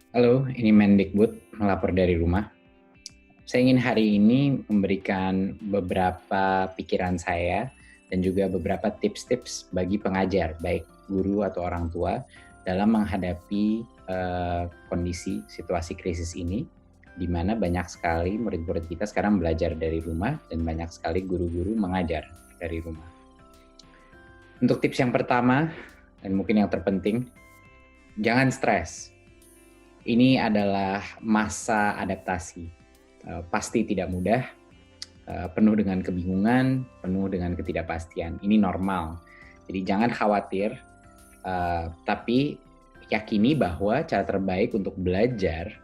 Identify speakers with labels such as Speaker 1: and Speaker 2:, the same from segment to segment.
Speaker 1: Halo, ini Mendikbud melapor dari rumah. Saya ingin hari ini memberikan beberapa pikiran saya dan juga beberapa tips-tips bagi pengajar, baik guru atau orang tua, dalam menghadapi kondisi situasi krisis ini, di mana banyak sekali murid-murid kita sekarang belajar dari rumah dan banyak sekali guru-guru mengajar dari rumah. Untuk tips yang pertama, dan mungkin yang terpenting, jangan stres. Ini adalah masa adaptasi. Pasti tidak mudah, penuh dengan kebingungan, penuh dengan ketidakpastian. Ini normal. Jadi jangan khawatir, tapi yakini bahwa cara terbaik untuk belajar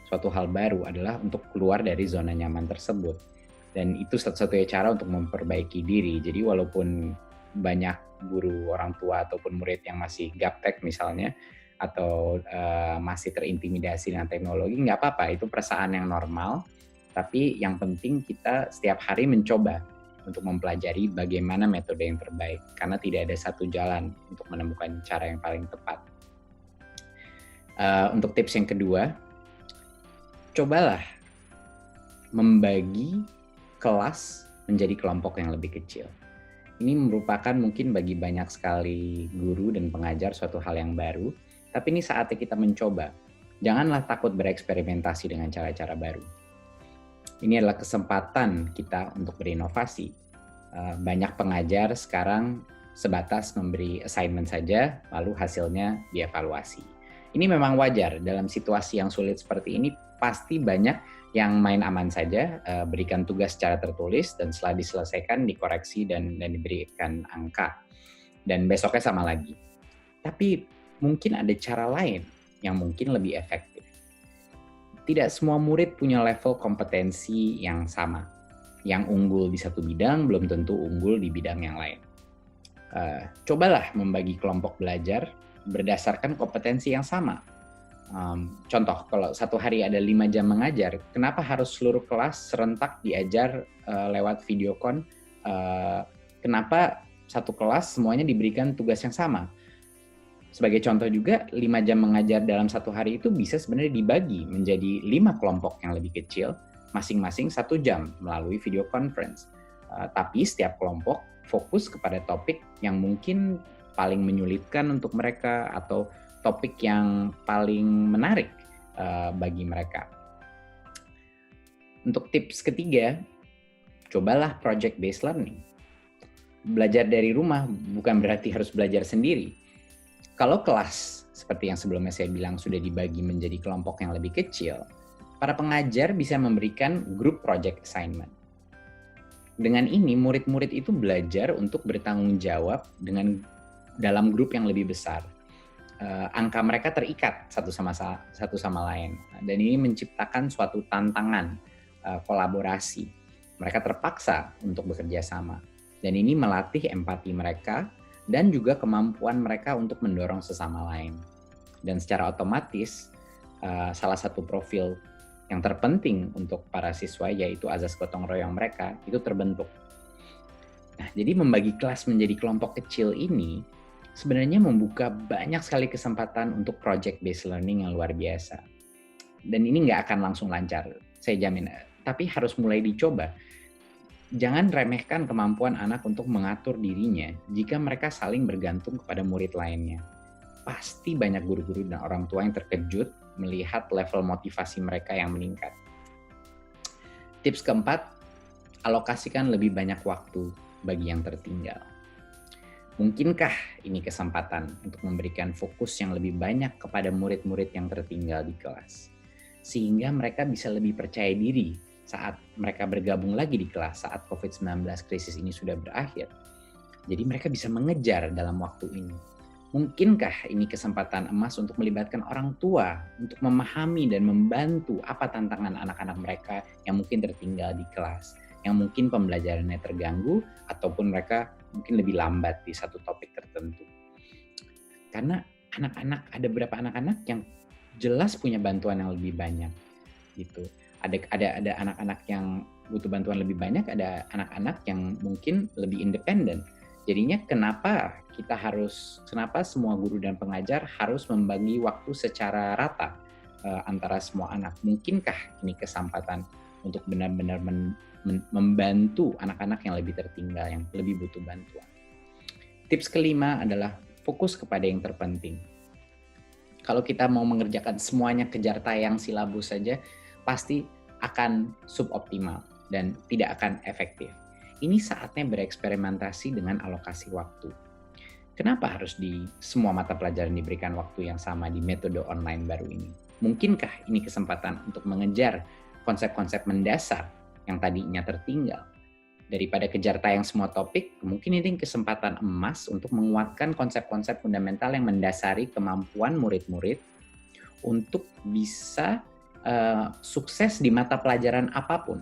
Speaker 1: suatu hal baru adalah untuk keluar dari zona nyaman tersebut. Dan itu satu-satunya cara untuk memperbaiki diri. Jadi walaupun banyak guru, orang tua ataupun murid yang masih gaptek misalnya, atau masih terintimidasi dengan teknologi, nggak apa-apa, itu perasaan yang normal. Tapi yang penting kita setiap hari mencoba untuk mempelajari bagaimana metode yang terbaik, karena tidak ada satu jalan untuk menemukan cara yang paling tepat. Untuk tips yang kedua, cobalah membagi kelas menjadi kelompok yang lebih kecil. Ini merupakan mungkin bagi banyak sekali guru dan pengajar suatu hal yang baru, tapi ini saatnya kita mencoba. Janganlah takut bereksperimentasi dengan cara-cara baru. Ini adalah kesempatan kita untuk berinovasi. Banyak pengajar sekarang sebatas memberi assignment saja, lalu hasilnya dievaluasi. Ini memang wajar dalam situasi yang sulit seperti ini, pasti banyak yang main aman saja, berikan tugas secara tertulis dan setelah diselesaikan dikoreksi dan diberikan angka. Dan besoknya sama lagi. Tapi mungkin ada cara lain yang mungkin lebih efektif. Tidak semua murid punya level kompetensi yang sama. Yang unggul di satu bidang belum tentu unggul di bidang yang lain. Cobalah membagi kelompok belajar berdasarkan kompetensi yang sama. Contoh, kalau satu hari ada 5 jam mengajar, kenapa harus seluruh kelas serentak diajar lewat videocon? Kenapa satu kelas semuanya diberikan tugas yang sama? Sebagai contoh juga, 5 jam mengajar dalam satu hari itu bisa sebenarnya dibagi menjadi 5 kelompok yang lebih kecil, masing-masing 1 jam melalui video conference. Tapi setiap kelompok fokus kepada topik yang mungkin paling menyulitkan untuk mereka atau topik yang paling menarik bagi mereka. Untuk tips ketiga, cobalah project based learning. Belajar dari rumah bukan berarti harus belajar sendiri. Kalau kelas, seperti yang sebelumnya saya bilang, sudah dibagi menjadi kelompok yang lebih kecil, para pengajar bisa memberikan group project assignment. Dengan ini, murid-murid itu belajar untuk bertanggung jawab dalam grup yang lebih besar. Angka mereka terikat satu sama lain. Dan ini menciptakan suatu tantangan kolaborasi. Mereka terpaksa untuk bekerja sama. Dan ini melatih empati mereka dan juga kemampuan mereka untuk mendorong sesama lain. Dan secara otomatis, salah satu profil yang terpenting untuk para siswa, yaitu azas gotong royong mereka, itu terbentuk. Nah, jadi membagi kelas menjadi kelompok kecil ini sebenarnya membuka banyak sekali kesempatan untuk project based learning yang luar biasa. Dan ini nggak akan langsung lancar, saya jamin. Tapi harus mulai dicoba. Jangan remehkan kemampuan anak untuk mengatur dirinya jika mereka saling bergantung kepada murid lainnya. Pasti banyak guru-guru dan orang tua yang terkejut melihat level motivasi mereka yang meningkat. Tips keempat, alokasikan lebih banyak waktu bagi yang tertinggal. Mungkinkah ini kesempatan untuk memberikan fokus yang lebih banyak kepada murid-murid yang tertinggal di kelas, sehingga mereka bisa lebih percaya diri saat mereka bergabung lagi di kelas saat COVID-19 krisis ini sudah berakhir. Jadi mereka bisa mengejar dalam waktu ini. Mungkinkah ini kesempatan emas untuk melibatkan orang tua untuk memahami dan membantu apa tantangan anak-anak mereka yang mungkin tertinggal di kelas, yang mungkin pembelajarannya terganggu ataupun mereka mungkin lebih lambat di satu topik tertentu. Karena ada beberapa anak-anak yang jelas punya bantuan yang lebih banyak gitu. Ada anak-anak yang butuh bantuan lebih banyak, ada anak-anak yang mungkin lebih independen. Jadinya kenapa semua guru dan pengajar harus membagi waktu secara rata antara semua anak. Mungkinkah ini kesempatan untuk benar-benar membantu anak-anak yang lebih tertinggal, yang lebih butuh bantuan? Tips kelima adalah fokus kepada yang terpenting. Kalau kita mau mengerjakan semuanya kejar tayang silabus saja, pasti akan suboptimal dan tidak akan efektif. Ini saatnya bereksperimentasi dengan alokasi waktu. Kenapa harus di semua mata pelajaran diberikan waktu yang sama di metode online baru ini? Mungkinkah ini kesempatan untuk mengejar konsep-konsep mendasar yang tadinya tertinggal? Daripada kejar tayang semua topik, mungkin ini kesempatan emas untuk menguatkan konsep-konsep fundamental yang mendasari kemampuan murid-murid untuk bisa sukses di mata pelajaran apapun.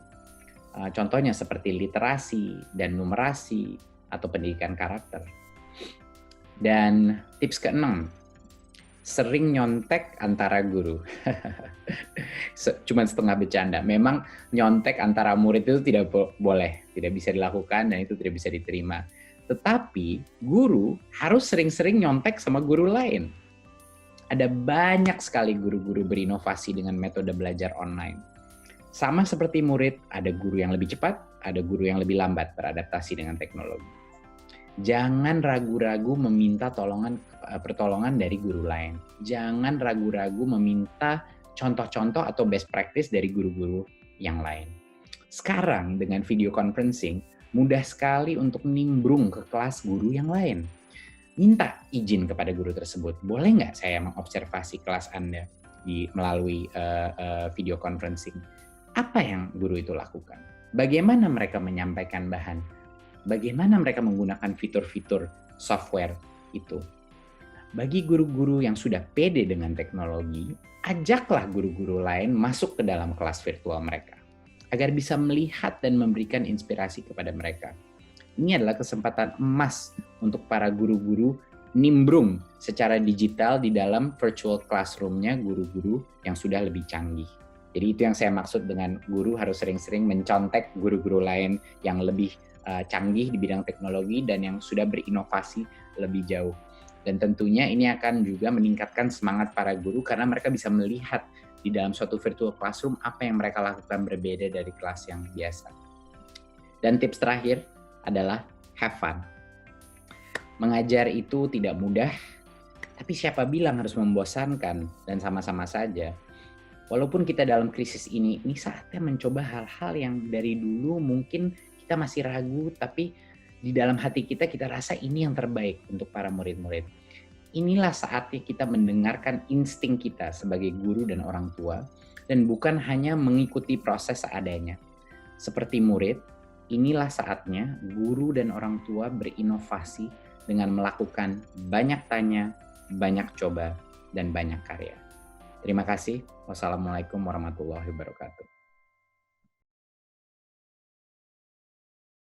Speaker 1: Contohnya seperti literasi dan numerasi atau pendidikan karakter. Dan tips keenam, sering nyontek antara guru. Cuman setengah bercanda. Memang nyontek antara murid itu tidak boleh, tidak bisa dilakukan dan itu tidak bisa diterima. Tetapi guru harus sering-sering nyontek sama guru lain. Ada banyak sekali guru-guru berinovasi dengan metode belajar online. Sama seperti murid, ada guru yang lebih cepat, ada guru yang lebih lambat beradaptasi dengan teknologi. Jangan ragu-ragu meminta pertolongan dari guru lain. Jangan ragu-ragu meminta contoh-contoh atau best practice dari guru-guru yang lain. Sekarang dengan video conferencing, mudah sekali untuk nimbrung ke kelas guru yang lain. Minta izin kepada guru tersebut. Boleh nggak saya mengobservasi kelas Anda melalui video conferencing? Apa yang guru itu lakukan? Bagaimana mereka menyampaikan bahan? Bagaimana mereka menggunakan fitur-fitur software itu? Bagi guru-guru yang sudah pede dengan teknologi, ajaklah guru-guru lain masuk ke dalam kelas virtual mereka, agar bisa melihat dan memberikan inspirasi kepada mereka. Ini adalah kesempatan emas untuk para guru-guru nimbrung secara digital di dalam virtual classroom-nya guru-guru yang sudah lebih canggih. Jadi itu yang saya maksud dengan guru harus sering-sering mencontek guru-guru lain yang lebih canggih di bidang teknologi dan yang sudah berinovasi lebih jauh. Dan tentunya ini akan juga meningkatkan semangat para guru karena mereka bisa melihat di dalam suatu virtual classroom apa yang mereka lakukan berbeda dari kelas yang biasa. Dan tips terakhir adalah have fun. Mengajar itu tidak mudah, tapi siapa bilang harus membosankan dan sama-sama saja. Walaupun kita dalam krisis ini saatnya mencoba hal-hal yang dari dulu mungkin kita masih ragu, tapi di dalam hati kita rasa ini yang terbaik untuk para murid-murid. Inilah saatnya kita mendengarkan insting kita sebagai guru dan orang tua, dan bukan hanya mengikuti proses seadanya. Seperti murid, inilah saatnya guru dan orang tua berinovasi dengan melakukan banyak tanya, banyak coba, dan banyak karya. Terima kasih. Wassalamualaikum warahmatullahi wabarakatuh.